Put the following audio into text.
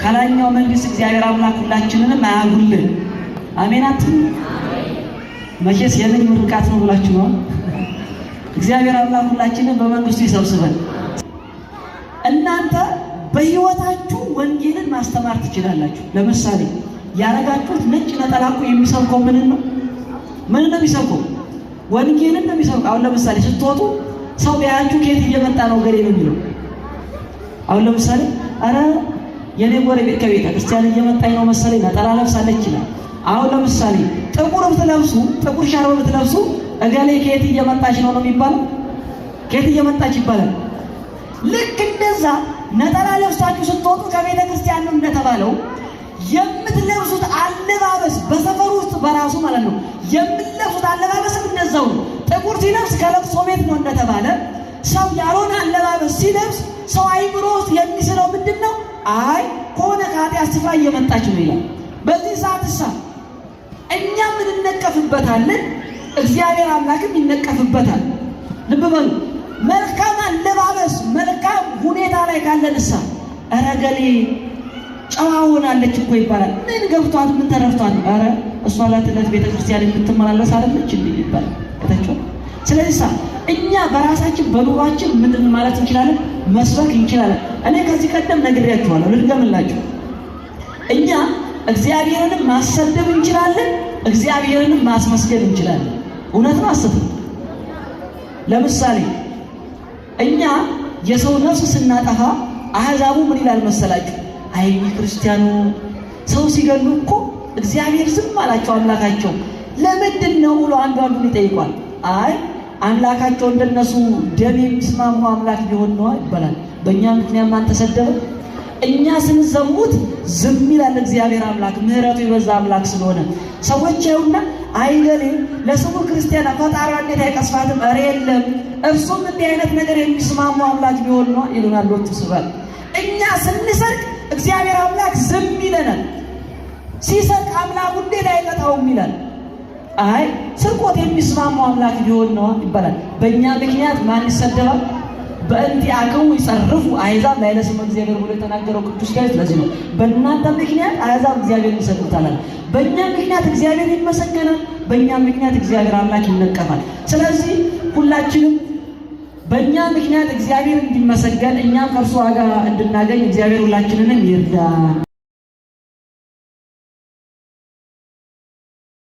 ከላይኛው መንግስት እግዚአብሔር አምላክ ሁላችንንም አያጉልን። አሜን አትሉ? መቼስ የምን ምርቃት ነው ብላችሁ ነው? እግዚአብሔር አምላክ ሁላችንን በመንግስቱ ይሰብስበን። እናንተ በህይወታችሁ ወንጌልን ማስተማር ትችላላችሁ። ለምሳሌ ያረጋችሁት ነጭ ነጠላ እኮ የሚሰብከው ምን ነው የሚሰብከው? ወንጌልን ነው የሚሰብከው። አሁን ለምሳሌ ስትወጡ ሰው ቢያያችሁ ከየት እየመጣ ነው ገሌ ነው የሚለው። አሁን ለምሳሌ አረ የኔ ጎረቤት ከቤተ ክርስቲያን እየመጣኝ ነው መሰለኝ ነጠላ ለብሳለች ይላል። አሁን ለምሳሌ ጥቁር ብትለብሱ ጥቁር ሻርብ ብትለብሱ እገሌ ከየት እየመጣች ነው የሚባለው። ከየት እየመጣች ይባላል። ልክ እንደዛ ነጠላ ለብሳችሁ ስትወጡ ከቤተ ክርስቲያን ነው እንደተባለው የምትለብሱት አለባበስ በሰፈር ውስጥ በራሱ ማለት ነው የምትለብሱት አለባበስም እንደዛው ነው። ጥቁር ሲለብስ ከለቅሶ ቤት ነው እንደተባለ ሰው ያልሆነ አለባበስ ሲለብስ ሰው አይምሮ ውስጥ የሚስለው ምንድነው? አይ ከሆነ ከኃጢአት ስፍራ እየመጣች ነው ይላል። በዚህ ሰዓትሳ እኛም እንነቀፍበታለን፣ እግዚአብሔር አምላክም ይነቀፍበታል። ልብ በሉ። መልካም አለባበስ መልካም ሁኔታ ላይ ካለንሳ ኧረ ገሌ ጨዋ ሆናለች እኮ ይባላል። ምን ገብቷት ምን ተረፍቷት? ኧረ እሷ ላትለት ቤተክርስቲያን የምትመላለስ አይደለች እንዴ ይባላል። ከተቸው ስለዚህ እኛ በራሳችን በኑሯችን ምን ማለት እንችላለን? መስበክ እንችላለን። እኔ ከዚህ ቀደም ነግሬያችኋለሁ፣ ልድገምላችሁ። እኛ እግዚአብሔርንም ማሰደብ እንችላለን፣ እግዚአብሔርንም ማስመስገን እንችላለን። እውነት ነው አስቡ። ለምሳሌ እኛ የሰው ነፍስ ስናጠፋ አህዛቡ ምን ይላል መሰላችሁ? አይ ክርስቲያኑ ሰው ሲገሉ እኮ እግዚአብሔር ዝም አላቸው አምላካቸው ለምንድን ነው ብሎ አንዱን ይጠይቋል። አይ አምላካቸው እንደነሱ ደም የሚስማሙ አምላክ ቢሆን ነው ይባላል። በእኛ ምክንያት ማን ተሰደበ? እኛ ስንዘሙት ዝም ይላል እግዚአብሔር አምላክ፣ ምህረቱ የበዛ አምላክ ስለሆነ። ሰዎች ይኸውና አይገሌ ለስሙ ክርስቲያን ፈጣሪዋ እንዴት አይቀስፋትም? ኧረ የለም እርሱም እንዲህ አይነት ነገር የሚስማሙ አምላክ ቢሆን ነው ይሉናል። ሎቱ ስባል እኛ ስንሰርቅ እግዚአብሔር አምላክ ዝም ይለናል። ሲሰርቅ አምላኩ እንዴት አይቀጣውም ይላል። አይ ስርቆት የሚስማማው አምላክ ቢሆን ነው ይባላል። በእኛ ምክንያት ማን ይሰደባል? በእንቲአክሙ ይጸርፉ አሕዛብ ላዕለ ስመ እግዚአብሔር ብሎ የተናገረው ቅዱስ ዳዊት ለዚህ ነው። በእናንተ ምክንያት አሕዛብ እግዚአብሔር ይሰድቡታል። በእኛ ምክንያት እግዚአብሔር ይመሰገናል፣ በእኛ ምክንያት እግዚአብሔር አምላክ ይነቀፋል። ስለዚህ ሁላችንም በእኛ ምክንያት እግዚአብሔር እንዲመሰገን እኛም ከእርሱ ዋጋ እንድናገኝ እግዚአብሔር ሁላችንንም ይርዳን።